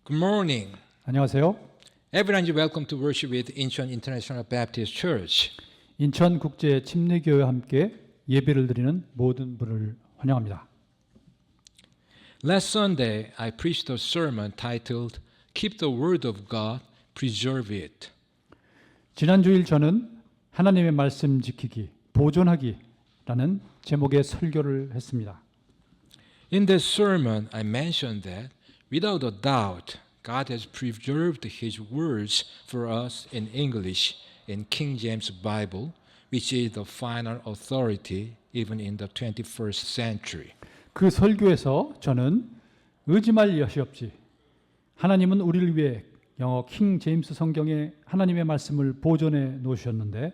Good morning. 안녕하세요. Everyone is welcome to worship with Incheon International Baptist Church. 인천 국제 침례교회와 함께 예배를 드리는 모든 분을 환영합니다. Last Sunday, I preached a sermon titled Keep the Word of God, Preserve It. 지난 주일 저는 하나님의 말씀 지키기, 보존하기라는 제목의 설교를 했습니다. In that sermon, I mentioned that without a doubt, God has preserved His words for us in English in King James Bible, which is the final authority even in the 21st century. 그 설교에서 저는 의심할 여지 없이 하나님은 우리를 위해 영어 킹 제임스 성경에 하나님의 말씀을 보존해 놓으셨는데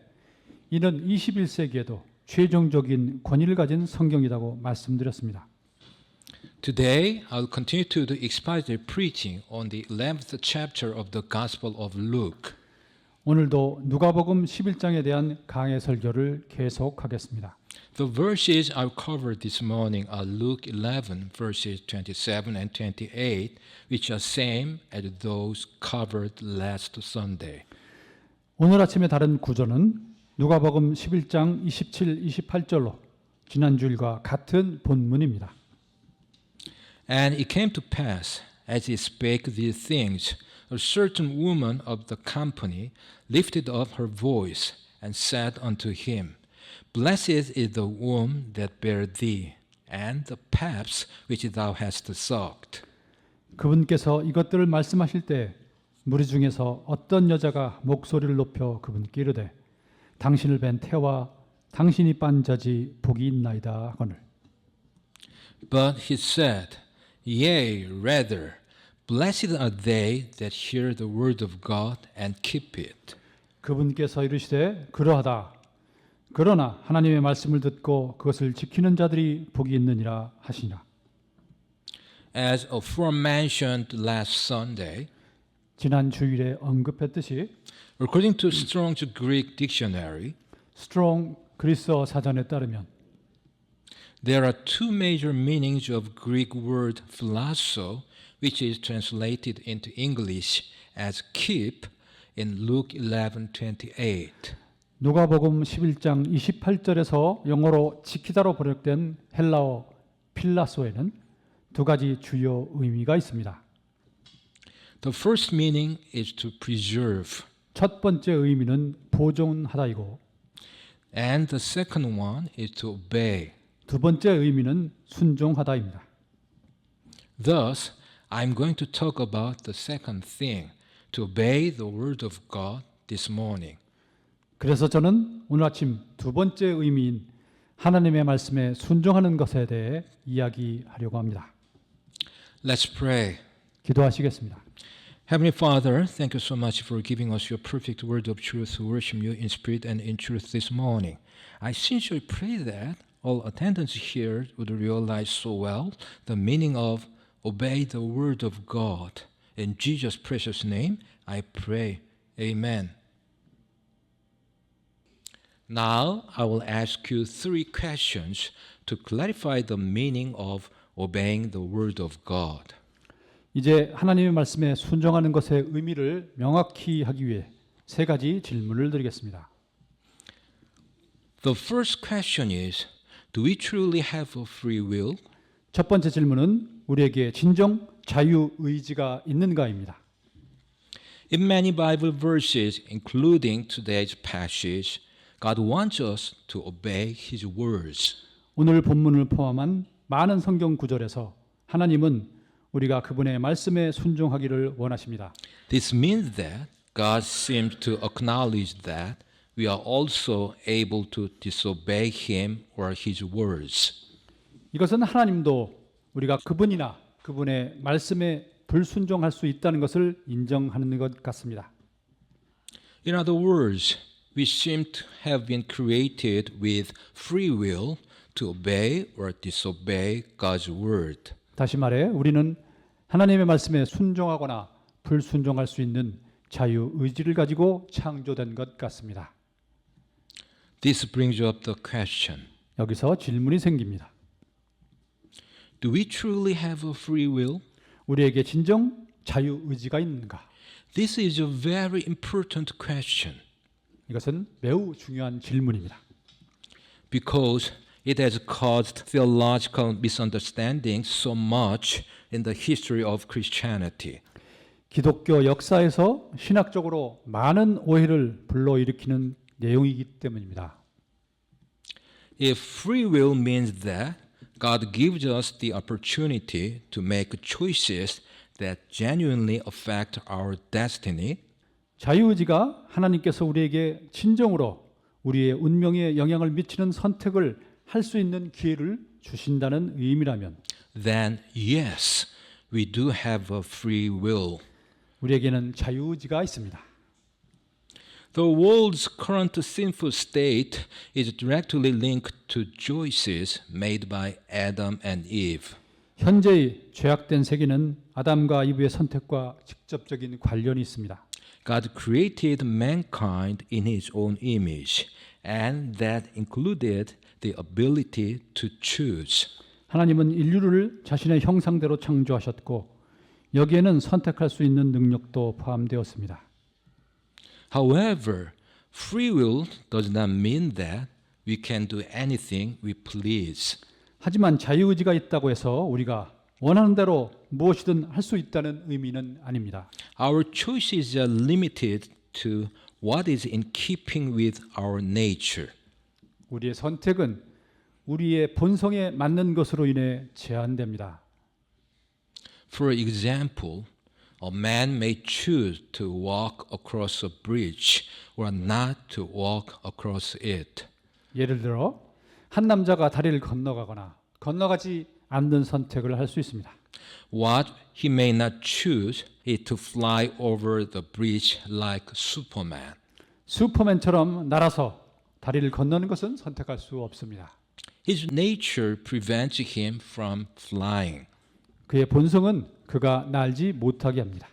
이는 21세기에도 최종적인 권위를 가진 성경이라고 말씀드렸습니다. Today, I'll continue to do expositive preaching on the 11th chapter of the Gospel of Luke. 오늘도 누가복음 11장에 대한 강해 설교를 계속하겠습니다. The verses I'll cover this morning are Luke 11, verses 27 and 28, which are same as those covered last Sunday. 오늘 아침에 다른 구절은 누가복음 11장 27, 28절로 지난 주일과 같은 본문입니다. And it came to pass, as he spake these things, a certain woman of the company lifted up her voice and said unto him, Blessed is the womb that bare thee, and the paps which thou hast sucked. 그분께서 이것들을 말씀하실 때 무리 중에서 어떤 여자가 목소리를 높여 그분께 이르되 당신을 뵌 태와 당신이 빤 젖이 복이 있나이다 하거늘. But he said, Yea, rather, blessed are they that hear the word of God and keep it. 그분께서 이르시되 그러하다. 그러나 하나님의 말씀을 듣고 그것을 지키는 자들이 복이 있느니라 하시니라. As aforementioned last Sunday, 지난 주일에 언급했듯이 according to Strong's Greek Dictionary, 스트롱 그리스어 사전에 따르면 there are two major meanings of Greek word philasso, which is translated into English as keep in Luke 11:28. 누가복음 11장 28절에서 영어로 지키다로 번역된 헬라어 필라소에는 두 가지 주요 의미가 있습니다. The first meaning is to preserve, 첫 번째 의미는 보존하다이고 and the second one is to obey. 두 번째 의미는 순종하다입니다. Thus, I'm going to talk about the second thing, to obey the word of God this morning. 그래서 저는 오늘 아침 두 번째 의미인 하나님의 말씀에 순종하는 것에 대해 이야기하려고 합니다. Let's pray. 기도하시겠습니다. Heavenly Father, thank you so much for giving us your perfect word of truth to worship you in spirit and in truth this morning. I sincerely pray that all attendants here would realize so well the meaning of obey the word of God. In Jesus' precious name, I pray. Amen. Now, I will ask you three questions to clarify the meaning of obeying the word of God. 이제 하나님의 말씀에 순종하는 것의 의미를 명확히 하기 위해 세 가지 질문을 드리겠습니다. The first question is, do we truly have a free will? 첫 번째 질문은 우리에게 진정 자유의지가 있는가입니다. In many Bible verses, including today's passage, God wants us to obey His words. 오늘 본문을 포함한 많은 성경 구절에서 하나님은 우리가 그분의 말씀에 순종하기를 원하십니다. This means that God seems to acknowledge that we are also able to disobey Him or His words. 이것은 하나님도 우리가 그분이나 그분의 말씀에 불순종할 수 있다는 것을 인정하는 것 같습니다. In other words, we seem to have been created with free will to obey or disobey God's word. 다시 말해 우리는 하나님의 말씀에 순종하거나 불순종할 수 있는 자유의지를 가지고 창조된 것 같습니다. This brings up the question. 여기서 질문이 생깁니다. Do we truly have a free will? 우리에게 진정 자유의지가 있는가? This is a very important question 이것은 매우 중요한 질문입니다. because it has caused theological misunderstandings so much in the history of Christianity. 기독교 역사에서 신학적으로 많은 오해를 불러일으키는 내용이기 때문입니다. If free will means that God gives us the opportunity to make choices that genuinely affect our destiny, 자유의지가 하나님께서 우리에게 진정으로 우리의 운명에 영향을 미치는 선택을 할 수 있는 기회를 주신다는 의미라면 then yes, we do have a free will. 우리에게는 자유의지가 있습니다. The world's current sinful state is directly linked to choices made by Adam and Eve. 현재의 죄악된 세계는 아담과 이브의 선택과 직접적인 관련이 있습니다. God created mankind in his own image, and that included the ability to choose. 하나님은 인류를 자신의 형상대로 창조하셨고 여기에는 선택할 수 있는 능력도 포함되었습니다. However, free will does not mean that we can do anything we please. 하지만 자유의지가 있다고 해서 우리가 원하는 대로 무엇이든 할 수 있다는 의미는 아닙니다. Our choices are limited to what is in keeping with our nature. 우리의 선택은 우리의 본성에 맞는 것으로 인해 제한됩니다. For example, a man may choose to walk across a bridge or not to walk across it. 예를 들어 한 남자가 다리를 건너가거나 건너가지 않는 선택을 할 수 있습니다. What he may not choose is to fly over the bridge like Superman. 슈퍼맨처럼 날아서 다리를 건너는 것은 선택할 수 없습니다. His nature prevents him from flying. 그의 본성은 그가 날지 못하게 합니다.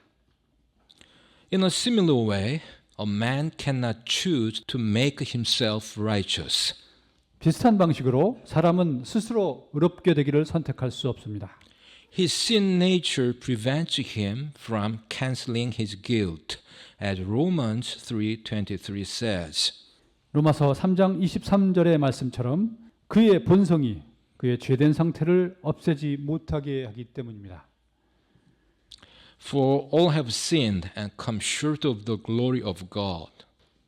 In a similar way, a man cannot choose to make himself righteous. 비슷한 방식으로 사람은 스스로 의롭게 되기를 선택할 수 없습니다. His sin nature prevents him from canceling his guilt, as Romans 3:23 says. 로마서 3장 23절의 말씀처럼 그의 본성이 그의 죄된 상태를 없애지 못하게 하기 때문입니다. For all have sinned and come short of the glory of God.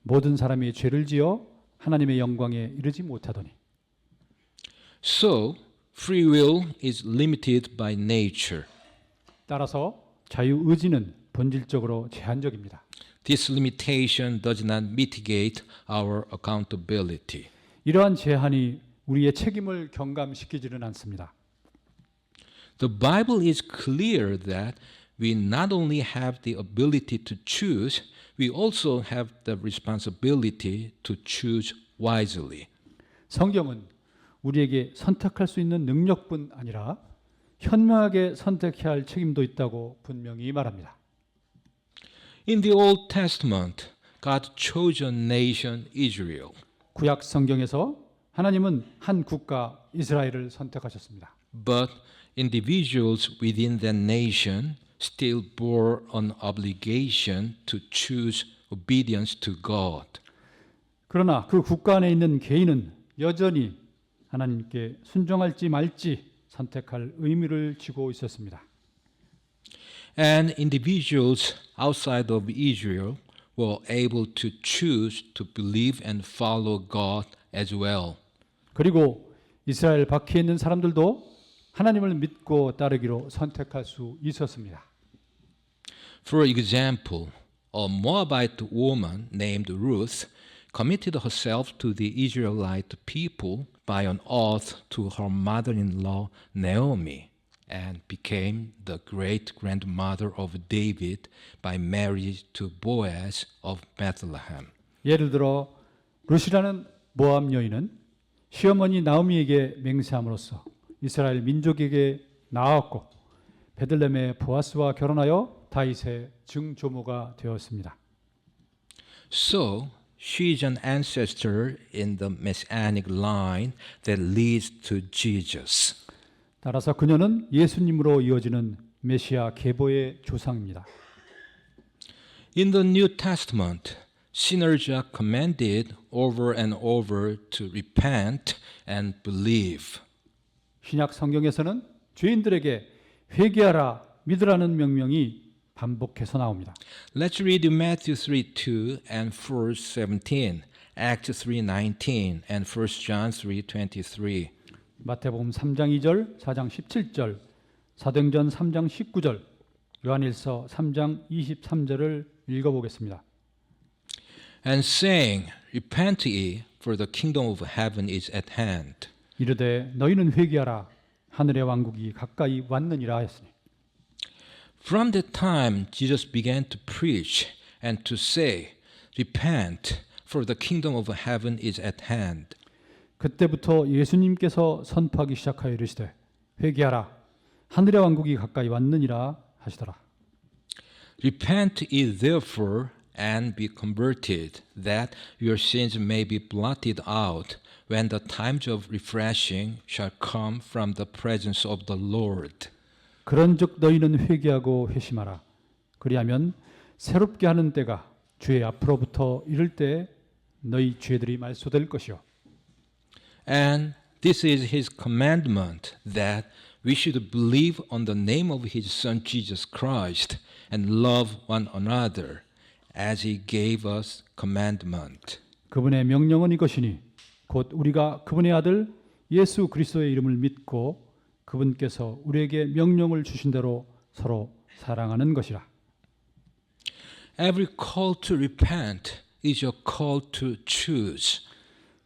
모든 사람이 죄를 지어 하나님의 영광에 이르지 못하더니 So, free will is limited by nature. 따라서 자유의지는 본질적으로 제한적입니다. This limitation does not mitigate our accountability. 이러한 제한이 우리의 책임을 경감시키지는 않습니다. The Bible is clear that we not only have the ability to choose, we also have the responsibility to choose wisely. 성경은 우리에게 선택할 수 있는 능력뿐 아니라 현명하게 선택해야 할 책임도 있다고 분명히 말합니다. In the Old Testament, God chose a nation, Israel. 구약 성경에서 하나님은 한 국가 이스라엘을 선택하셨습니다. But individuals within that nation still bore an obligation to choose obedience to God. 그러나 그 국가 안에 있는 개인은 여전히 하나님께 순종할지 말지 선택할 의미를 지고 있었습니다. And individuals outside of Israel were able to choose to believe and follow God as well. 그리고 이스라엘 밖에 있는 사람들도 하나님을 믿고 따르기로 선택할 수 있었습니다. For example, a Moabite woman named Ruth committed herself to the Israelite people by an oath to her mother-in-law Naomi and became the great-grandmother of David by marriage to Boaz of Bethlehem. 예를 들어 룻이라는 모압 여인은 시어머니 나오미에게 맹세함으로써 이스라엘 민족에게 나왔고 베들레헴의 보아스와 결혼하여 다윗의 증조모가 되었습니다. So, she is an ancestor in the messianic line that leads to Jesus. 따라서 그녀는 예수님으로 이어지는 메시아 계보의 조상입니다. In the New Testament, sinners are commanded over and over to repent and believe. 신약 성경에서는 죄인들에게 회개하라, 믿으라는 명령이 반복해서 나옵니다. Let's read Matthew 3:2 and verse 17, Acts 3:19 and 1 John 3:23. 마태복음 3장 2절, 4장 17절, 사도행전 3장 19절, 요한일서 3장 23절을 읽어보겠습니다. And saying, Repent ye, for the kingdom of heaven is at hand. 이르되 너희는 회개하라, 하늘의 왕국이 가까이 왔느니라 했으니. From that time Jesus began to preach and to say, Repent, for the kingdom of heaven is at hand. 그때부터 예수님께서 선포하기 시작하여 이르시되 회개하라, 하늘의 왕국이 가까이 왔느니라 하시더라. Repent ye therefore and be converted, that your sins may be blotted out, when the times of refreshing shall come from the presence of the Lord. 그런즉 너희는 회개하고 회심하라. 그리하면 새롭게 하는 때가 주의 앞으로부터 이를 때 너희 죄들이 말소될 것이요. And this is his commandment, that we should believe on the name of his Son Jesus Christ and love one another, as he gave us commandment. 그분의 명령은 이것이니 곧 우리가 그분의 아들 예수 그리스도의 이름을 믿고 그분께서 우리에게 명령을 주신 대로 서로 사랑하는 것이라. Every call to repent is a call to choose.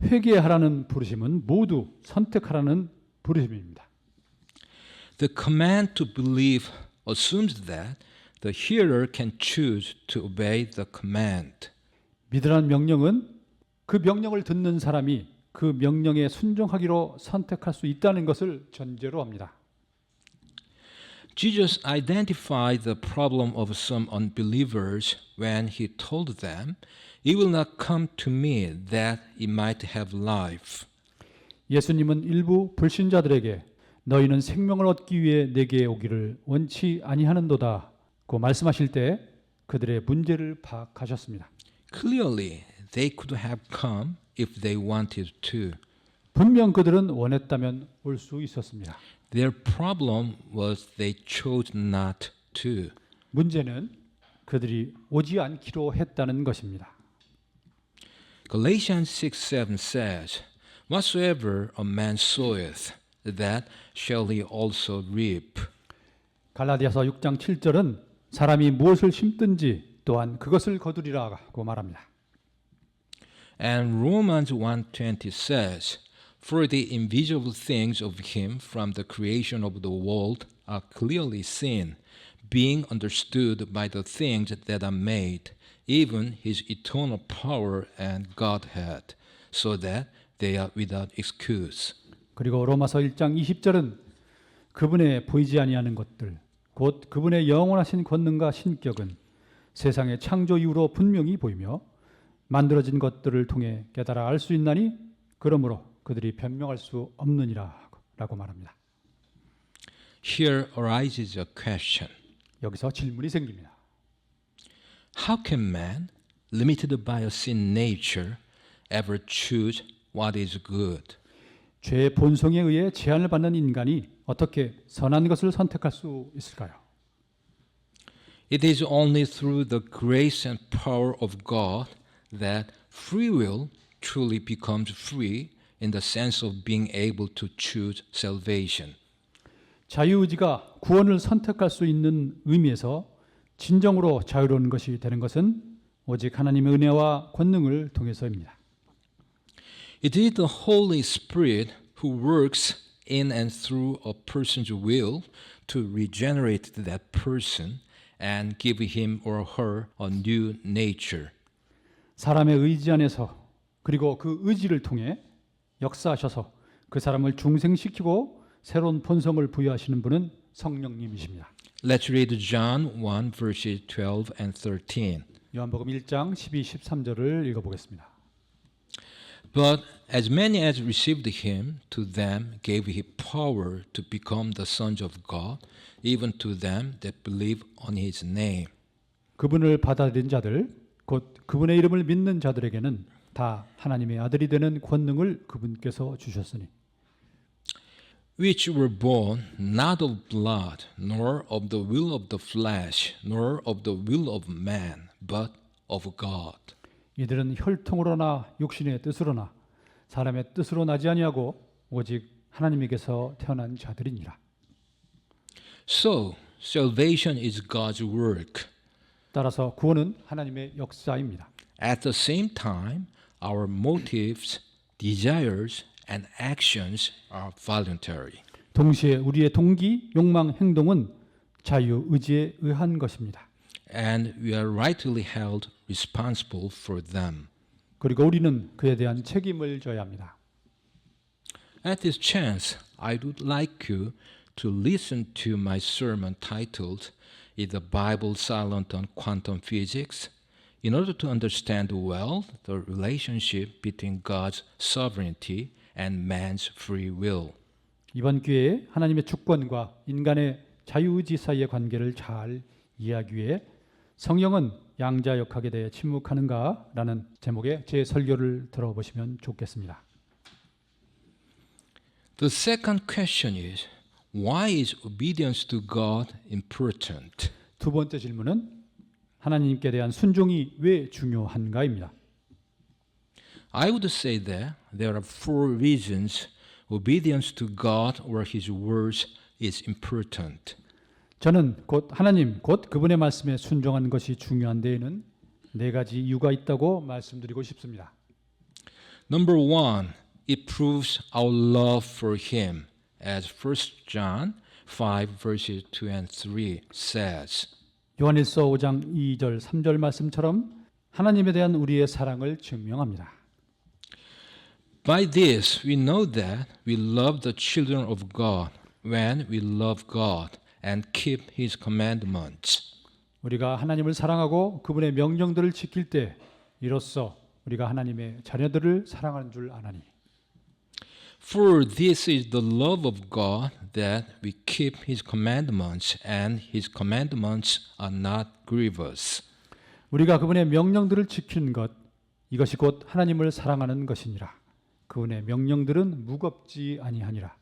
회개하라는 부르심은 모두 선택하라는 부르심입니다. The command to believe assumes that the hearer can choose to obey the command. 믿으라는 명령은 그 명령을 듣는 사람이 그 명령에 순종하기로 선택할 수 있다는 것을 전제로 합니다. Jesus identified the problem of some unbelievers when he told them, "You will not come to me that you might have life." 예수님은 일부 불신자들에게 너희는 생명을 얻기 위해 내게 오기를 원치 아니하는도다고 말씀하실 때 그들의 문제를 파악하셨습니다. Clearly, they could have come if they wanted to. 분명 그들은 원했다면 올 수 있었습니다. Their problem was they chose not to. 문제는 그들이 오지 않기로 했다는 것입니다. Galatians 6:7 says, "Whatsoever a man soweth, that shall he also reap." 갈라디아서 6장 7절은 사람이 무엇을 심든지 또한 그것을 거두리라고 말합니다. And Romans 1:20 says, "For the invisible things of him from the creation of the world are clearly seen, being understood by the things that are made, even his eternal power and Godhead, so that they are without excuse." 그리고 로마서 1장 20절은 그분의 보이지 아니하는 것들 곧 그분의 영원하신 권능과 신격은 세상의 창조 이후로 분명히 보이며 만들어진 것들을 통해 깨달아 알 수 있나니 그러므로 그들이 변명할 수 없느니라고 말합니다. Here arises a question. 여기서 질문이 생깁니다. How can man, limited by a sin nature, ever choose what is good? 죄의 본성에 의해 제한을 받는 인간이 어떻게 선한 것을 선택할 수 있을까요? It is only through the grace and power of God that free will truly becomes free in the sense of being able to choose salvation. 자유의지가 구원을 선택할 수 있는 의미에서 진정으로 자유로운 것이 되는 것은 오직 하나님의 은혜와 권능을 통해서입니다. It is the Holy Spirit who works in and through a person's will to regenerate that person and give him or her a new nature. 사람의 의지 안에서 그리고 그 의지를 통해 역사하셔서 그 사람을 중생시키고 새로운 본성을 부여하시는 분은 성령님이십니다. Let's read John 1 verses 12 and 13. 요한복음 1장 12, 13절을 읽어보겠습니다. But as many as received him, to them gave he power to become the sons of God, even to them that believe on his name. 그분을 받아들인 자들, 곧 그분의 이름을 믿는 자들에게는 다 하나님의 아들이 되는 권능을 그분께서 주셨으니 Which were born not of blood, nor of the will of the flesh, nor of the will of man, but of God. 이들은 혈통으로나 육신의 뜻으로나 사람의 뜻으로 나지 아니하고 오직 하나님에게서 태어난 자들이니라. So, salvation is God's work. 따라서 구원은 하나님의 역사입니다. At the same time, our motives, desires, and actions are voluntary. 동시에 우리의 동기, 욕망, 행동은 자유 의지에 의한 것입니다. And we are rightly held responsible for them. 그리고 우리는 그에 대한 책임을 져야 합니다. At this chance, I would like you to listen to my sermon titled Is the Bible Silent on Quantum Physics? In order to understand well the relationship between God's sovereignty and man's free will. 이번 기회에 하나님의 주권과 인간의 자유의지 사이의 관계를 잘 이해하기 위해 성령은 양자역학에 대해 침묵하는가라는 제목의 제 설교를 들어보시면 좋겠습니다. The second question is, why is obedience to God important? 두 번째 질문은 하나님께 대한 순종이 왜 중요한가입니다. I would say that there are four reasons obedience to God or His words is important. 저는 곧 하나님, 곧 그분의 말씀에 순종하는 것이 중요한 데에는 네 가지 이유가 있다고 말씀드리고 싶습니다. Number one, it proves our love for Him, as 1 John 5 verses 2 and 3 says. 요한일서 5장 2절 3절 말씀처럼 하나님에 대한 우리의 사랑을 증명합니다. By this we know that we love the children of God when we love God and keep His commandments. 우리가 하나님을 사랑하고 그분의 명령들을 지킬 때 이로써 우리가 하나님의 자녀들을 사랑하는 줄 아나니. For this is the love of God that we keep His commandments, and His commandments are not grievous. 우리가 그분의 명령들을 지키는 것, 이것이 곧 하나님을 사랑하는 것이니라. 그분의 명령들은 무겁지 아니하니라.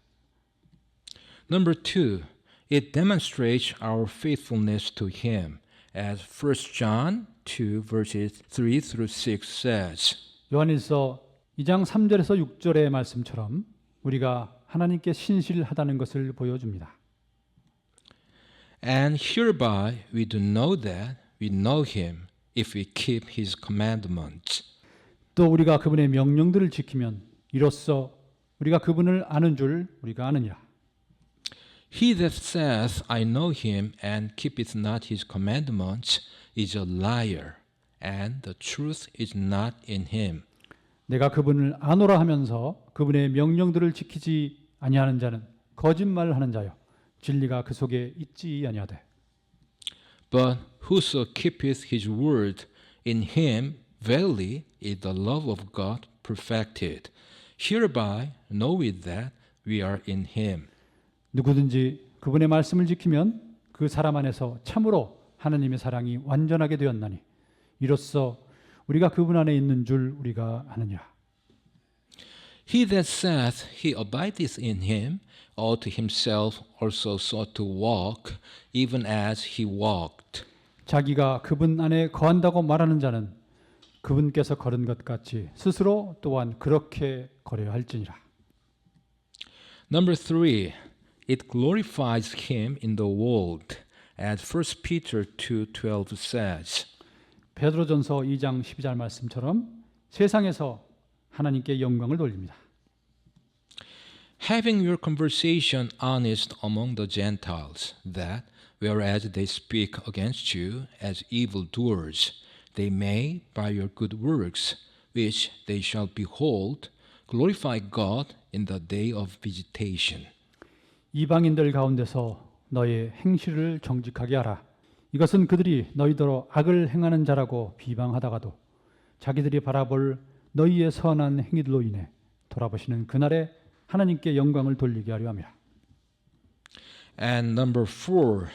Number two, it demonstrates our faithfulness to Him, as 1 John 2 verses 3 through 6 says. 요한일서 2장 3절에서 6절의 말씀처럼 우리가 하나님께 신실하다는 것을 보여줍니다. And hereby we do know that we know Him if we keep His commandments. 또 우리가 그분의 명령들을 지키면 이로써 우리가 그분을 아는 줄 우리가 아느니라. He that saith, I know Him and keepeth not His commandments is a liar, and the truth is not in him. 내가 그분을 아노라 하면서 그분의 명령들을 지키지 아니하는 자는 거짓말하는 자요 진리가 그 속에 있지 아니하되. But whoso keepeth his word, in him verily is the love of God perfected. Hereby know we that we are in him. 누구든지 그분의 말씀을 지키면 그 사람 안에서 참으로 하나님의 사랑이 완전하게 되었나니 이로써 우리가 그분 안에 있는 줄 우리가 아느니라. He that saith he abideth in him ought himself also sought to walk, even as he walked. 자기가 그분 안에 거한다고 말하는 자는 그분께서 걸은 것 같이 스스로 또한 그렇게 걸어야 할지니라. Number three, it glorifies him in the world, as 1 Peter 2:12 says. 베드로전서 2장 12절 말씀처럼 세상에서 하나님께 영광을 돌립니다. Having your conversation honest among the Gentiles, that, whereas they speak against you as evildoers, they may, by your good works, which they shall behold, glorify God in the day of visitation. 이방인들 가운데서 너의 행실을 정직하게 하라. 이것은 그들이 너희더러 악을 행하는 자라고 비방하다가도 자기들이 바라볼 너희의 선한 행위들로 인해 돌아보시는 그날에 하나님께 영광을 돌리게 하려 함이라. And number 4,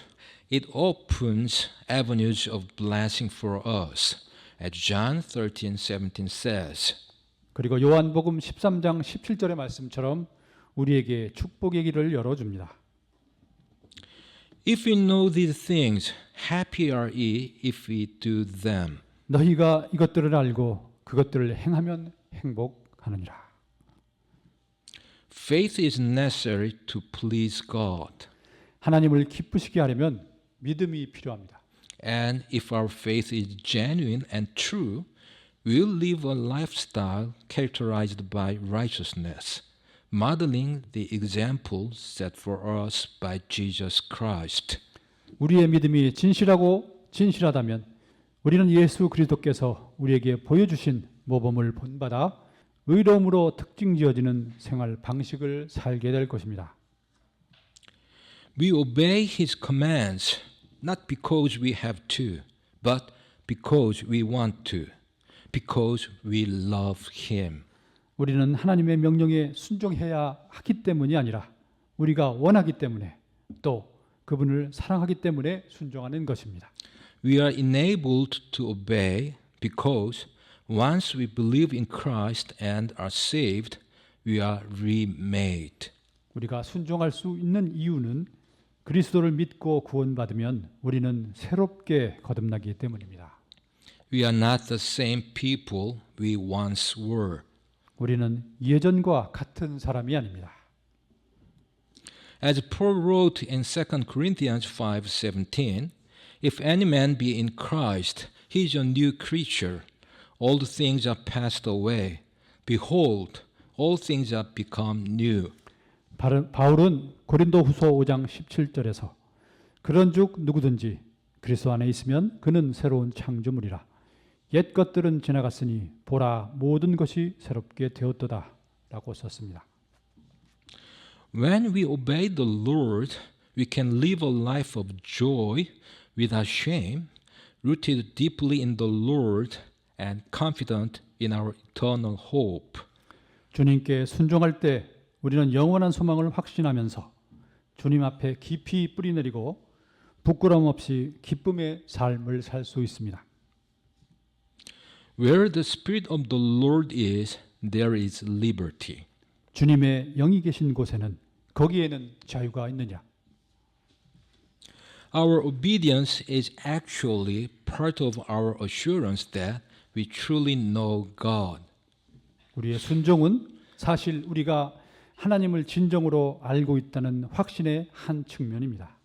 it opens avenues of blessing for us. As John 13:17 says. 그리고 요한복음 13장 17절의 말씀처럼 우리에게 축복의 길을 열어줍니다. If we know these things, happy are ye if we do them. 너희가 이것들을 알고 그것들을 행하면 행복하느니라. Faith is necessary to please God. 하나님을 기쁘시게 하려면 믿음이 필요합니다. And if our faith is genuine and true, we'll live a lifestyle characterized by righteousness, modeling the example set for us by Jesus Christ. 우리의 믿음이 진실하다면 우리는 예수 그리스도께서 우리에게 보여주신 모범을 본받아 의로움으로 특징지어지는 생활 방식을 살게 될 것입니다. We obey His commands not because we have to, but because we want to, because we love Him. 우리는 하나님의 명령에 순종해야 하기 때문이 아니라 우리가 원하기 때문에 또 그분을 사랑하기 때문에 순종하는 것입니다. We are enabled to obey because once we believe in Christ and are saved, we are remade. 우리가 순종할 수 있는 이유는 그리스도를 믿고 구원받으면 우리는 새롭게 거듭나기 때문입니다. We are not the same people we once were. 우리는 예전과 같은 사람이 아닙니다. As Paul wrote in 2 Corinthians 5:17, if any man be in Christ, he is a new creature. Old things are passed away. Behold, all things are become new. 바울은 고린도후서 5장 17절에서 그런즉 누구든지 그리스도 안에 있으면 그는 새로운 창조물이라. 옛 것들은 지나갔으니 보라 모든 것이 새롭게 되었도다라고 썼습니다. When we obey the Lord, we can live a life of joy without shame, rooted deeply in the Lord and confident in our eternal hope. 주님께 순종할 때 우리는 영원한 소망을 확신하면서 주님 앞에 깊이 뿌리내리고 부끄러움 없이 기쁨의 삶을 살 수 있습니다. Where the Spirit of the Lord is, there is liberty. 주님의 영이 계신 곳에는 거기에는 자유가 있느냐? Our obedience is actually part of our assurance that we truly know God. 우리의 순종은 사실 우리가 하나님을 진정으로 알고 있다는 확신의 한 측면입니다.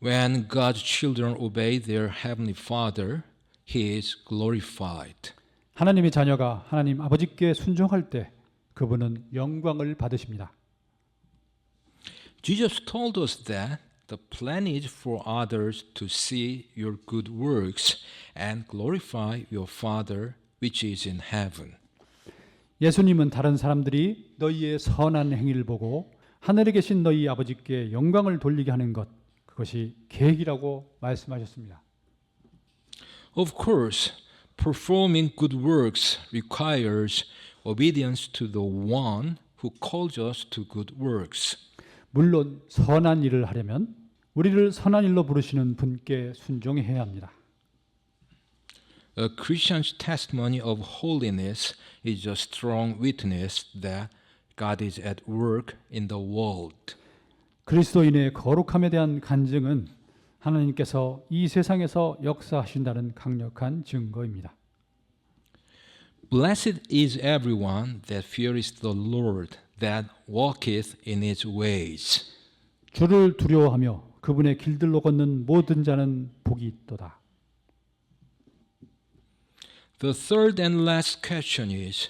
When God's children obey their heavenly Father, He is glorified. 하나님의 자녀가 하나님 아버지께 순종할 때 그분은 영광을 받으십니다. Jesus told us that the plan is for others to see your good works and glorify your Father which is in heaven. 예수님은 다른 사람들이 너희의 선한 행위를 보고 하늘에 계신 너희 아버지께 영광을 돌리게 하는 것, 그것이 계획이라고 말씀하셨습니다. Of course, performing good works requires obedience to the one who calls us to good works. 물론 선한 일을 하려면 우리를 선한 일로 부르시는 분께 순종해야 합니다. A Christian's testimony of holiness is a strong witness that God is at work in the world. 그리스도인의 거룩함에 대한 간증은 하나님께서 이 세상에서 역사하신다는 강력한 증거입니다. Blessed is everyone that feareth the Lord, that walketh in his ways. 주를 두려워하며 그분의 길들로 걷는 모든 자는 복이 있도다. The third and last question is,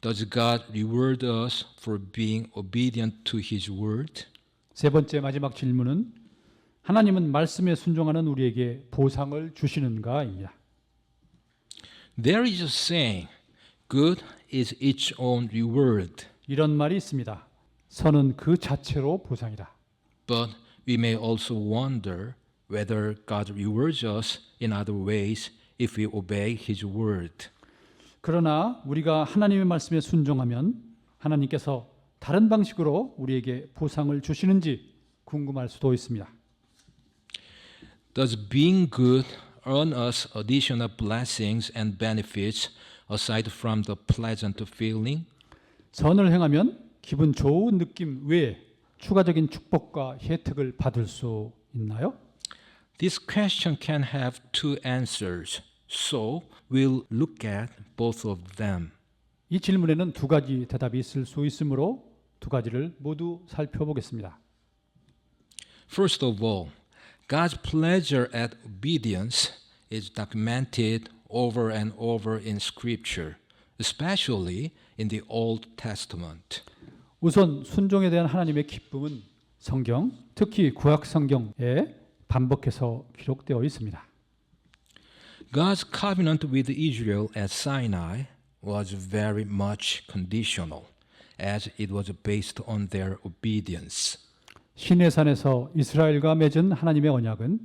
does God reward us for being obedient to his word? 세 번째 마지막 질문은 하나님은 말씀에 순종하는 우리에게 보상을 주시는가입니다. There is a saying, good is its own reward. 이런 말이 있습니다. 선은 그 자체로 보상이다. But we may also wonder whether God rewards us in other ways if we obey his word. 그러나 우리가 하나님의 말씀에 순종하면 하나님께서 다른 방식으로 우리에게 보상을 주시는지 궁금할 수도 있습니다. Does being good earn us additional blessings and benefits aside from the pleasant feeling? 선을 행하면 기분 좋은 느낌 외에 추가적인 축복과 혜택을 받을 수 있나요? This question can have two answers, so we'll look at both of them. 이 질문에는 두 가지 대답이 있을 수 있으므로 두 가지를 모두 살펴보겠습니다. First of all, God's pleasure at obedience is documented over and over in Scripture, especially in the Old Testament. 우선 순종에 대한 하나님의 기쁨은 성경, 특히 구약 성경에 반복해서 기록되어 있습니다. God's covenant with Israel at Sinai was very much conditional, as it was based on their obedience. 시내산에서 이스라엘과 맺은 하나님의 언약은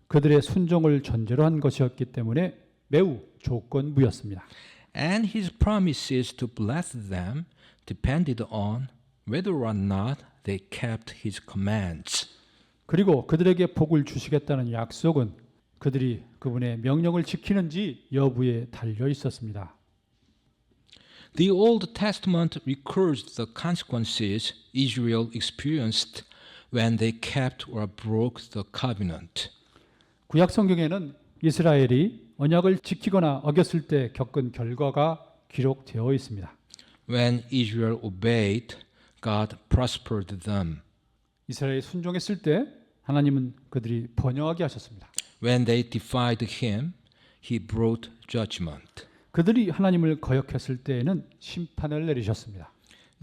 그들의 순종을 전제로 한 것이었기 때문에 매우 조건부였습니다. And his promises to bless them depended on whether or not they kept his commands. 그리고 그들에게 복을 주시겠다는 약속은 그들이 그분의 명령을 지키는지 여부에 달려 있었습니다. The Old Testament records the consequences Israel experienced when they kept or broke the covenant. 구약 성경에는 이스라엘이 언약을 지키거나 어겼을 때 겪은 결과가 기록되어 있습니다. When Israel obeyed, God prospered them. 이스라엘이 순종했을 때 하나님은 그들이 번영하게 하셨습니다. When they defied him, he brought judgment. 그들이 하나님을 거역했을 때에는 심판을 내리셨습니다.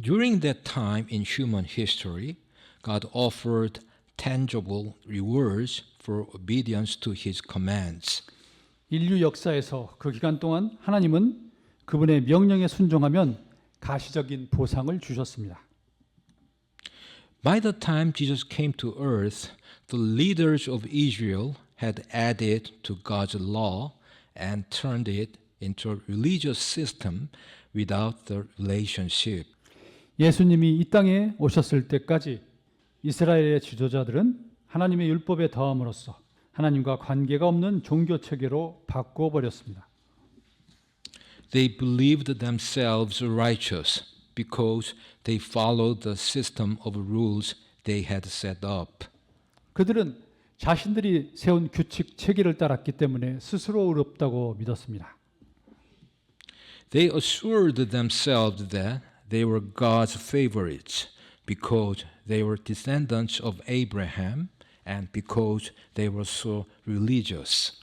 During that time in human history, God offered tangible rewards for obedience to his commands. 인류 역사에서 그 기간 동안 하나님은 그분의 명령에 순종하면 가시적인 보상을 주셨습니다. By the time Jesus came to earth, the leaders of Israel had added to God's law and turned it into a religious system without the relationship. 예수님이 이 땅에 오셨을 때까지 이스라엘의 지도자들은 하나님의 율법에 더함으로써 하나님과 관계가 없는 종교 체계로 바꾸어 버렸습니다. They believed themselves righteous because they followed the system of rules they had set up. 그들은 자신들이 세운 규칙 체계를 따랐기 때문에 스스로 의롭다고 믿었습니다. They assured themselves that they were God's favorites because they were descendants of Abraham and because they were so religious.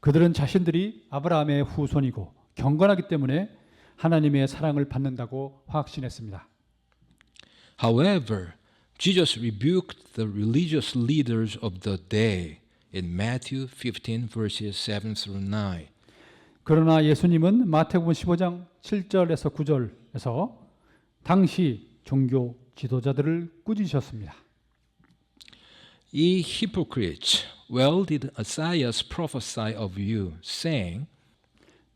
그들은 자신들이 아브라함의 후손이고 경건하기 때문에 하나님의 사랑을 받는다고 확신했습니다. However, Jesus rebuked the religious leaders of the day in Matthew 15 verses 7 through 9. 그러나 예수님은 마태복음 15장 7절에서 9절에서 당시 종교 지도자들을 꾸짖으셨습니다. Ye hypocrites, well did Isaiah prophesy of you, saying,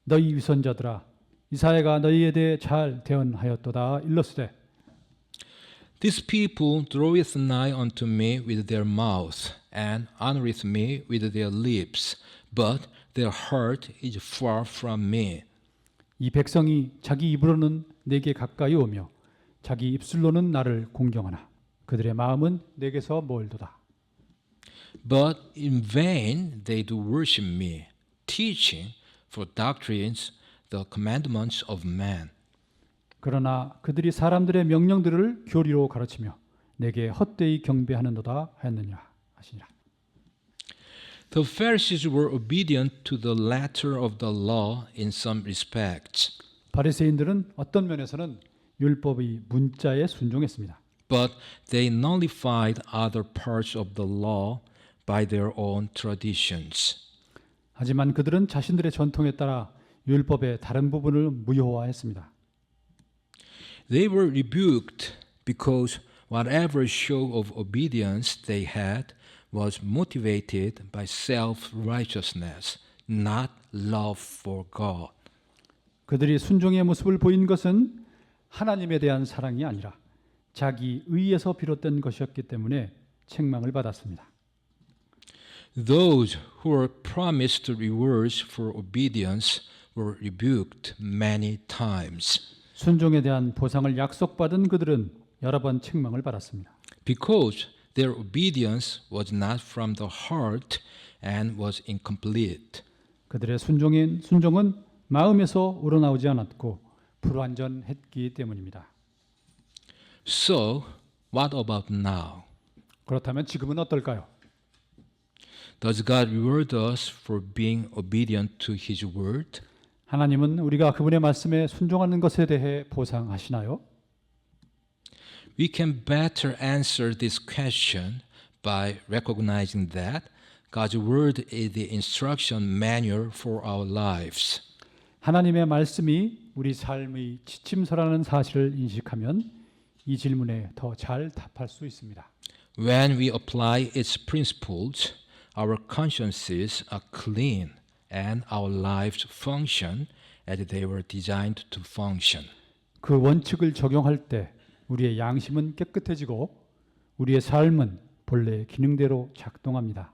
너희 위선자들아 이사야가 너희에 대해 잘 대언하였도다 일렀으되 This people draweth nigh unto me with their mouth, and honoreth me with their lips, but their heart is far from me. 이 백성이 자기 입으로는 내게 가까이 오며 자기 입술로는 나를 공경하나 그들의 마음은 내게서 멀도다. But in vain they do worship me, teaching for doctrines the commandments of man. 그러나 그들이 사람들의 명령들을 교리로 가르치며 내게 헛되이 경배하는도다 하였느냐 하시니라. The Pharisees were obedient to the letter of the law in some respects, 바리새인들은 어떤 면에서는 율법의 문자에 순종했습니다. but they nullified other parts of the law by their own traditions. 하지만 그들은 자신들의 전통에 따라 율법의 다른 부분을 무효화했습니다. They were rebuked because whatever show of obedience they had was motivated by self-righteousness, not love for God. 그들이 순종의 모습을 보인 것은 하나님에 대한 사랑이 아니라 자기 의에서 비롯된 것이었기 때문에 책망을 받았습니다. Those who were promised rewards for obedience were rebuked many times 순종에 대한 보상을 약속받은 그들은 여러 번 책망을 받았습니다. because their obedience was not from the heart and was incomplete. 그들의 순종은 마음에서 우러나오지 않았고 불완전했기 때문입니다. So, what about now? 그렇다면 지금은 어떨까요? Does God reward us for being obedient to His word? 하나님은 우리가 그분의 말씀에 순종하는 것에 대해 보상하시나요? We can better answer this question by recognizing that God's word is the instruction manual for our lives. 하나님의 말씀이 우리 삶의 지침서라는 사실을 인식하면 이 질문에 더 잘 답할 수 있습니다. When we apply its principles, our consciences are clean and our lives function as they were designed to function. 그 원칙을 적용할 때 우리의 양심은 깨끗해지고 우리의 삶은 본래의 기능대로 작동합니다.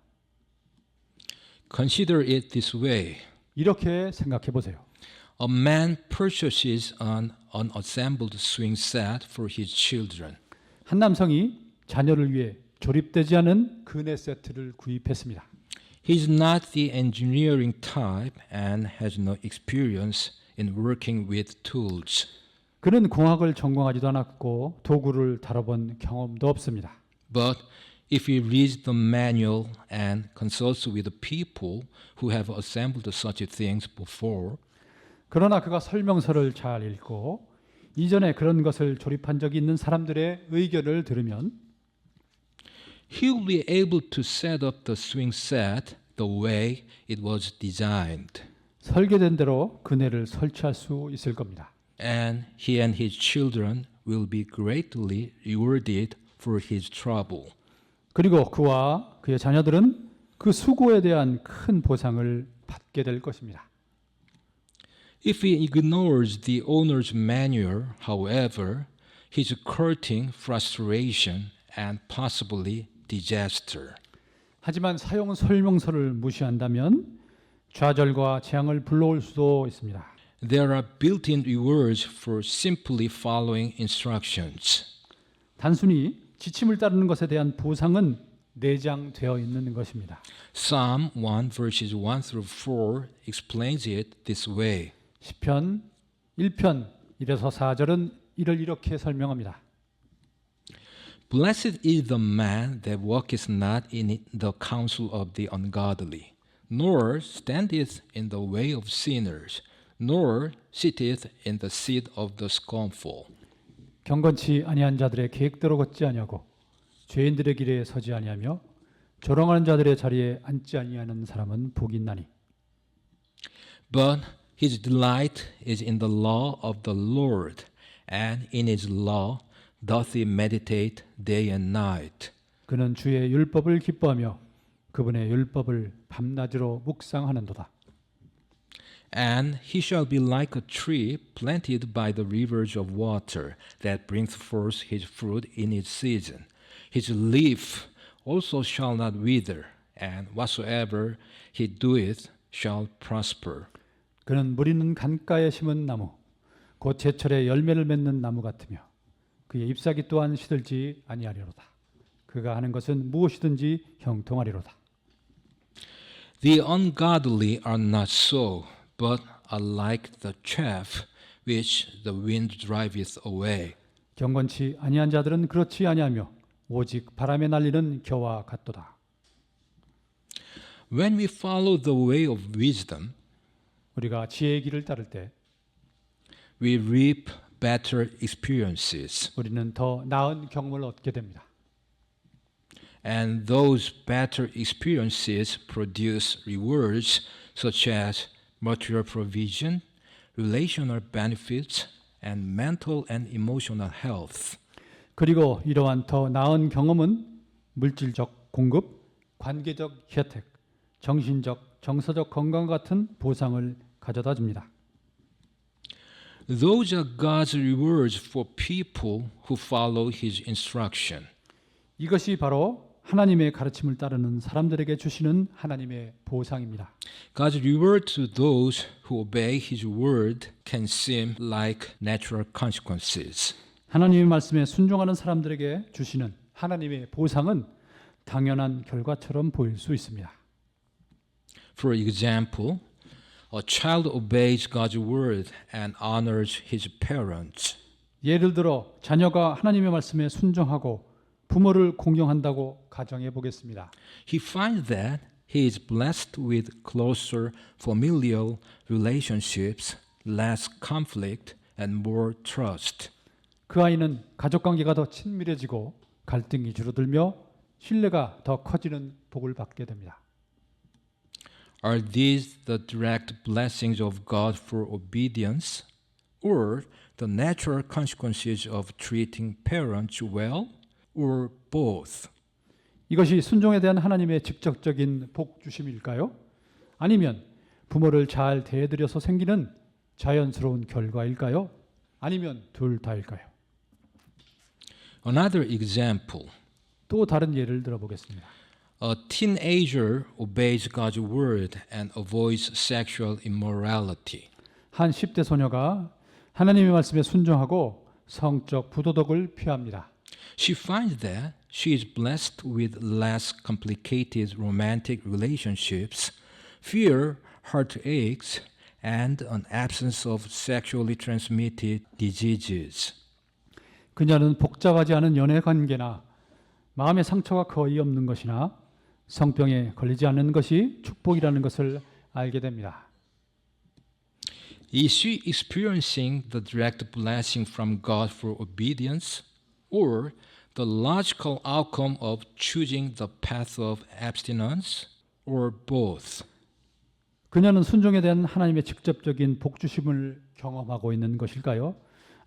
Consider it this way. 이렇게 생각해 보세요. A man purchases an unassembled swing set for his children. 한 남성이 자녀를 위해 조립되지 않은 그네 세트를 구입했습니다. He is not the engineering type and has no experience in working with tools. 그는 공학을 전공하지도 않았고 도구를 다뤄본 경험도 없습니다. But if he reads the manual and consults with people who have assembled such things before, 그러나 그가 설명서를 잘 읽고 이전에 그런 것을 조립한 적이 있는 사람들의 의견을 들으면 he will be able to set up the swing set the way it was designed. 설계된 대로 그네를 설치할 수 있을 겁니다. And he and his children will be greatly rewarded for his trouble. 그리고 그와 그의 자녀들은 그 수고에 대한 큰 보상을 받게 될 것입니다. If he ignores the owner's manual, however, he's courting frustration and possibly disaster. 하지만 사용 설명서를 무시한다면 좌절과 재앙을 불러올 수도 있습니다. There are built-in rewards for simply following instructions. 단순히 지침을 따르는 것에 대한 보상은 내장되어 있는 것입니다. Psalm 1 verses 1 through 4 explains it this way. 시편 1편 1에서 4절은 이를 이렇게 설명합니다. Blessed is the man that walketh not in the counsel of the ungodly, nor standeth in the way of sinners, nor sitteth in the seat of the scornful. 경건치 아니한 자들의 계획대로 걷지 아니하고 죄인들의 길에 서지 아니하며 조롱하는 자들의 자리에 앉지 아니하는 사람은 복이 있나니. But his delight is in the law of the Lord, and in his law doth he meditate day and night. 그는 주의 율법을 기뻐하며 그분의 율법을 밤낮으로 묵상하는도다. And he shall be like a tree planted by the rivers of water, that brings forth his fruit in its season. His leaf also shall not wither, and whatsoever he doeth shall prosper. 그는 물 있는 강가에 심은 나무 곧 제철에 열매를 맺는 나무 같으며 그의 잎사귀 또한 시들지 아니하리로다. 그가 하는 것은 무엇이든지 형통하리로다. The ungodly are not so, but are like the chaff which the wind driveth away. 경건치 아니한 자들은 그렇지 아니하며 오직 바람에 날리는 겨와 같도다. When we follow the way of wisdom, 우리가 지혜의 길을 따를 때 we reap better experiences. 우리는 더 나은 경험을 얻게 됩니다. And those better experiences produce rewards such as material provision, relational benefits, and mental and emotional health. 그리고 이러한 더 나은 경험은 물질적 공급, 관계적 혜택, 정신적, 정서적 건강 같은 보상을 가져다 줍니다. Those are God's rewards for people who follow His instruction. 이것이 바로 하나님의 가르침을 따르는 사람들에게 주시는 하나님의 보상입니다. God's reward to those who obey His word can seem like natural consequences. 하나님의 말씀에 순종하는 사람들에게 주시는 하나님의 보상은 당연한 결과처럼 보일 수 있습니다. For example, a child obeys God's word and honors his parents. 예를 들어 자녀가 하나님의 말씀에 순종하고 부모를 공경한다고 가정해 보겠습니다. He finds that he is blessed with closer familial relationships, less conflict, and more trust. 그 아이는 가족 관계가 더 친밀해지고 갈등이 줄어들며 신뢰가 더 커지는 복을 받게 됩니다. Are these the direct blessings of God for obedience, or the natural consequences of treating parents well, or both? 이것이 순종에 대한 하나님의 직접적인 복 주심일까요? 아니면 부모를 잘 대해드려서 생기는 자연스러운 결과일까요? 아니면 둘 다일까요? Another example. 또 다른 예를 들어보겠습니다. A teenager obeys God's word and avoids sexual immorality. 한 10대 소녀가 하나님의 말씀에 순종하고 성적 부도덕을 피합니다. She finds that she is blessed with less complicated romantic relationships, fewer heartaches, and an absence of sexually transmitted diseases. 그녀는 복잡하지 않은 연애 관계나 마음의 상처가 거의 없는 것이나 성병에 걸리지 않는 것이 축복이라는 것을 알게 됩니다. Is she experiencing the direct blessing from God for obedience, or the logical outcome of choosing the path of abstinence, or both? 그녀는 순종에 대한 하나님의 직접적인 복 주심을 경험하고 있는 것일까요?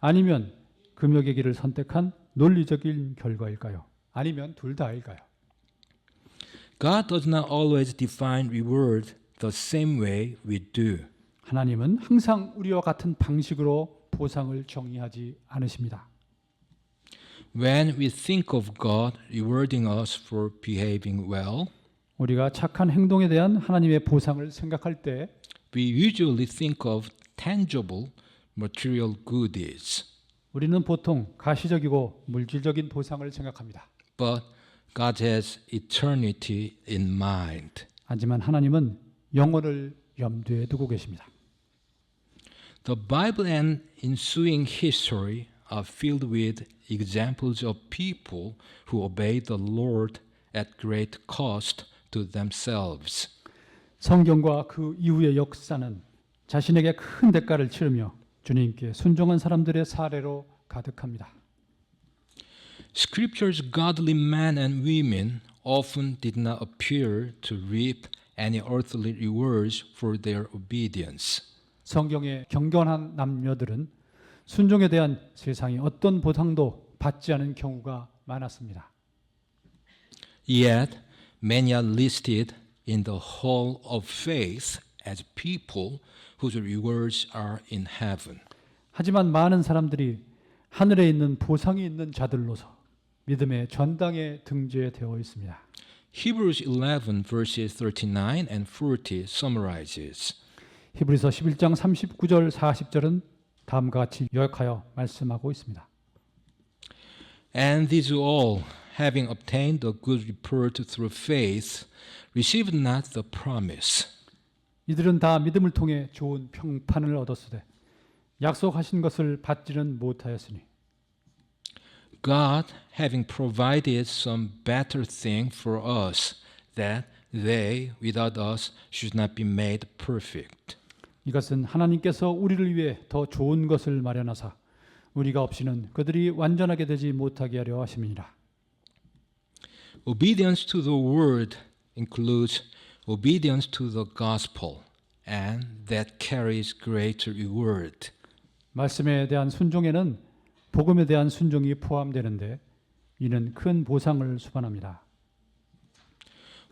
아니면 금욕의 길을 선택한 논리적인 결과일까요? 아니면 둘 다일까요? God does not always define reward the same way we do. 하나님은 항상 우리와 같은 방식으로 보상을 정의하지 않으십니다. When we think of God rewarding us for behaving well, 우리가 착한 행동에 대한 하나님의 보상을 생각할 때 we usually think of tangible material goodies. 우리는 보통 가시적이고 물질적인 보상을 생각합니다. But God has eternity in mind. 하지만 하나님은 영혼을 염두에 두고 계십니다. The Bible and ensuing history are filled with examples of people who obeyed the Lord at great cost to themselves. 성경과 그 이후의 역사는 자신에게 큰 대가를 치르며 주님께 순종한 사람들의 사례로 가득합니다. Scripture's godly men and women often did not appear to reap any earthly rewards for their obedience. 성경의 경건한 남녀들은 순종에 대한 세상의 어떤 보상도 받지 않은 경우가 많았습니다. Yet many are listed in the hall of faith as people whose rewards are in heaven. 하지만 많은 사람들이 하늘에 있는 보상이 있는 자들로서 믿음의 전당에 등재되어 있습니다. Hebrews 11 verses 39 and 40 summarizes. 히브리서 11장 39절 40절은 다음과 같이 요약하여 말씀하고 있습니다. And these all, having obtained a good report through faith, received not the promise. 이들은 다 믿음을 통해 좋은 평판을 얻었으되 약속하신 것을 받지는 못하였으니 God, having provided some better thing for us, that they, without us, should not be made perfect. 이것은 하나님께서 우리를 위해 더 좋은 것을 마련하사 우리가 없이는 그들이 완전하게 되지 못하게 하려 하심이니라. Obedience to the word includes obedience to the gospel, and that carries great reward. 말씀에 대한 순종에는 복음에 대한 순종이 포함되는데 이는 큰 보상을 수반합니다.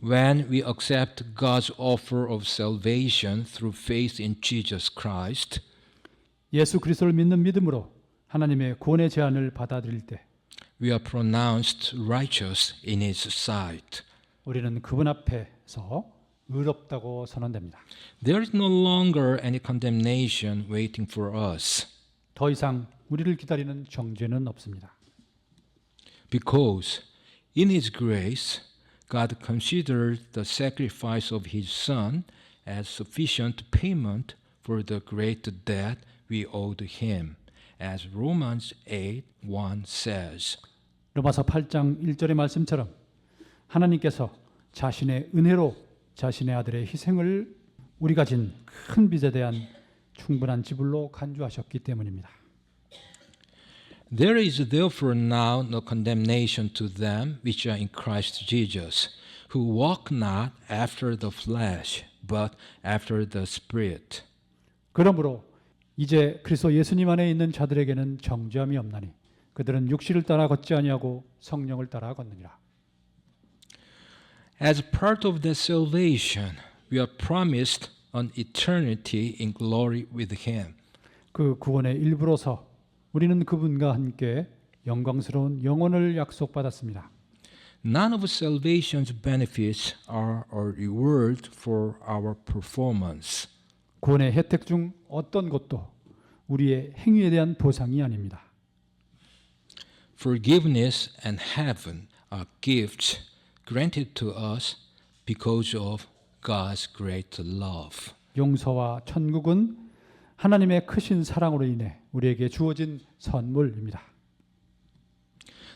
When we accept God's offer of salvation through faith in Jesus Christ, 예수 그리스도를 믿는 믿음으로 하나님의 구원의 제안을 받아들일 때 we are pronounced righteous in His sight. 우리는 그분 앞에서 의롭다고 선언됩니다. There is no longer any condemnation waiting for us, 더 이상 우리를 기다리는 정죄는 없습니다. because in His grace, God considered the sacrifice of His Son as sufficient payment for the great debt we owed Him, as Romans 8:1 says. 로마서 8장 1절의 말씀처럼 하나님께서 자신의 은혜로 자신의 아들의 희생을 우리가 진 큰 빚에 대한 충분한 지불로 간주하셨기 때문입니다. There is therefore now no condemnation to them which are in Christ Jesus, who walk not after the flesh, but after the Spirit. 그러므로 이제 그리스도 예수님 안에 있는 자들에게는 정죄함이 없나니 그들은 육신을 따라 걷지 아니하고 성령을 따라 걷느니라. As part of that salvation, we are promised an eternity in glory with Him. 그 구원의 일부로서 우리는 그분과 함께 영광스러운 영혼을 약속받았습니다. None of salvation's benefits are a reward for our performance. 구원의 혜택 중 어떤 것도 우리의 행위에 대한 보상이 아닙니다. Forgiveness and heaven are gifts granted to us because of God's great love. 용서와 천국은 하나님의 크신 사랑으로 인해 우리에게 주어진 선물입니다.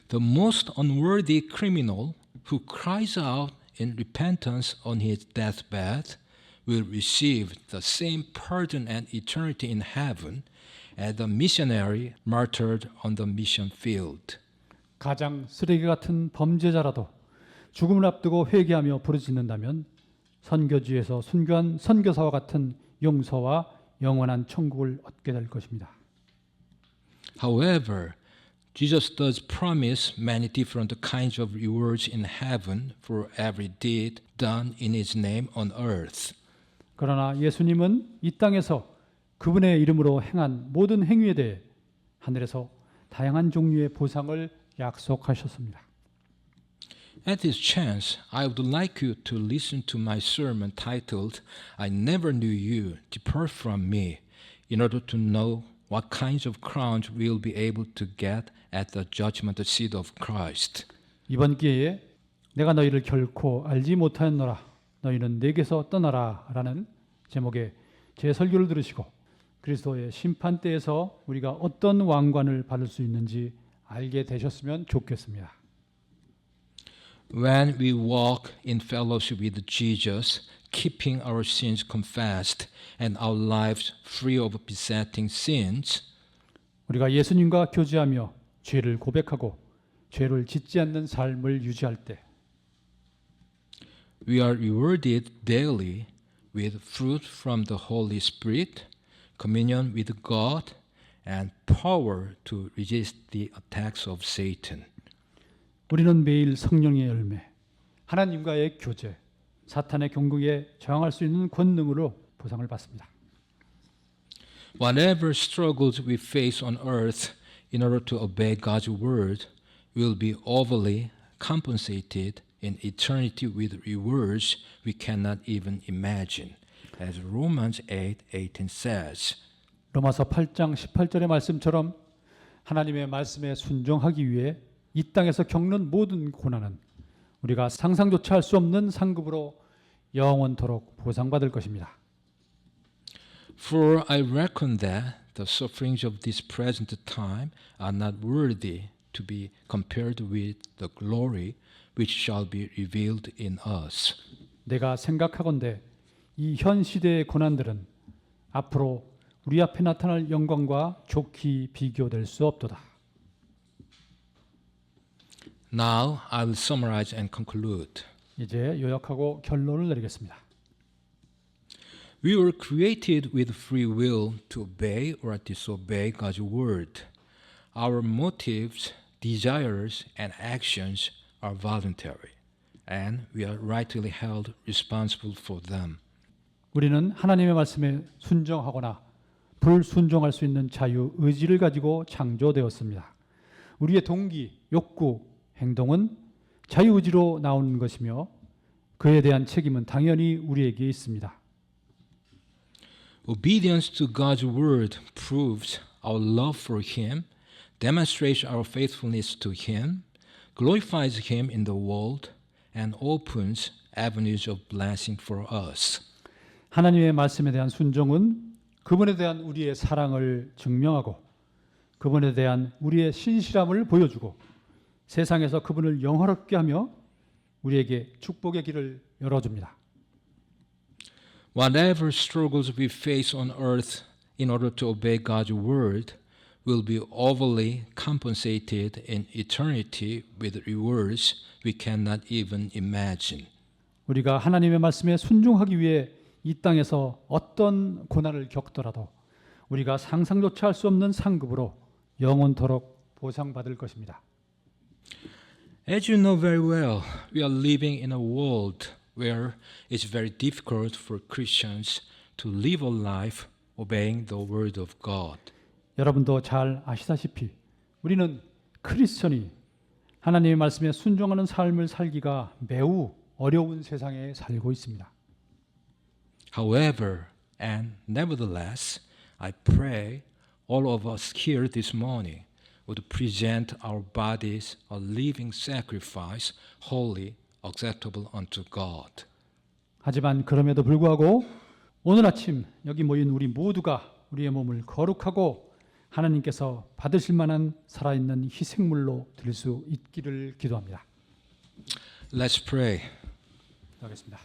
The most unworthy criminal who cries out in repentance on his deathbed will receive the same pardon and eternity in heaven as the missionary martyred on the mission field. 가장 쓰레기 같은 범죄자라도 죽음을 앞두고 회개하며 부르짖는다면 선교지에서 순교한 선교사와 같은 용서와 영원한 천국을 얻게 될 것입니다. However, Jesus does promise many different kinds of rewards in heaven for every deed done in His name on earth. 그러나 예수님은 이 땅에서 그분의 이름으로 행한 모든 행위에 대해 하늘에서 다양한 종류의 보상을 약속하셨습니다. At this chance, I would like you to listen to my sermon titled, I Never Knew You, Depart From Me, in order to know what kinds of crowns we'll be able to get at the judgment seat of Christ. 이번 기회에 내가 너희를 결코 알지 못하였노라 너희는 내게서 떠나라 라는 제목의 제 설교를 들으시고 그리스도의 심판대에서 우리가 어떤 왕관을 받을 수 있는지 알게 되셨으면 좋겠습니다. When we walk in fellowship with Jesus, keeping our sins confessed and our lives free of besetting sins, 우리가 예수님과 교제하며 죄를 고백하고 죄를 짓지 않는 삶을 유지할 때 we are rewarded daily with fruit from the Holy Spirit, communion with God, and power to resist the attacks of Satan. 우리는 매일 성령의 열매, 하나님과의 교제, 사탄의 경고에 저항할 수 있는 권능으로 보상을 받습니다. Whatever struggles we face on earth in order to obey God's word will be overly compensated in eternity with rewards we cannot even imagine, as Romans 8:18 says. 로마서 8장 18절의 말씀처럼 하나님의 말씀에 순종하기 위해 이 땅에서 겪는 모든 고난은 우리가 상상조차 할 수 없는 상급으로 영원토록 보상받을 것입니다. For I reckon that the sufferings of this present time are not worthy to be compared with the glory which shall be revealed in us. 내가 생각하건대 이 현 시대의 고난들은 앞으로 우리 앞에 나타날 영광과 좋게 비교될 수 없도다. Now I will summarize and conclude. 이제 요약하고 결론을 내리겠습니다. We were created with free will to obey or disobey God's word. Our motives, desires, and actions are voluntary, and we are rightly held responsible for them. 우리는 하나님의 말씀에 순종하거나 불순종할 수 있는 자유 의지를 가지고 창조되었습니다. 우리의 동기, 욕구, 행동은 자유 의지로 나오는 것이며 그에 대한 책임은 당연히 우리에게 있습니다. Obedience to God's word proves our love for Him, demonstrates our faithfulness to Him, glorifies Him in the world, and opens avenues of blessing for us. 하나님의 말씀에 대한 순종은 그분에 대한 우리의 사랑을 증명하고 그분에 대한 우리의 신실함을 보여주고 세상에서 그분을 영화롭게 하며 우리에게 축복의 길을 열어줍니다. Whatever struggles we face on earth in order to obey God's word will be overly compensated in eternity with rewards we cannot even imagine. 우리가 하나님의 말씀에 순종하기 위해 이 땅에서 어떤 고난을 겪더라도 우리가 상상조차 할 수 없는 상급으로 영원토록 보상받을 것입니다. As you know very well, we are living in a world where it's very difficult for Christians to live a life obeying the word of God. 여러분도 잘 아시다시피 우리는 크리스천이 하나님의 말씀에 순종하는 삶을 살기가 매우 어려운 세상에 살고 있습니다. However, and nevertheless, I pray all of us here this morning would present our bodies a living sacrifice, holy, acceptable unto God. 하지만 그럼에도 불구하고 오늘 아침 여기 모인 우리 모두가 우리의 몸을 거룩하고 하나님께서 받으실 만한 살아있는 희생물로 드릴 수 있기를 기도합니다. Let's pray. 하겠습니다.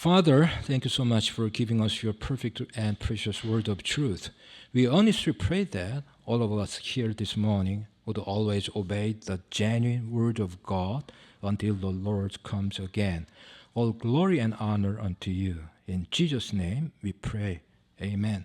Father, thank you so much for giving us your perfect and precious word of truth. We honestly pray that all of us here this morning would always obey the genuine word of God until the Lord comes again. All glory and honor unto you. In Jesus' name we pray. Amen.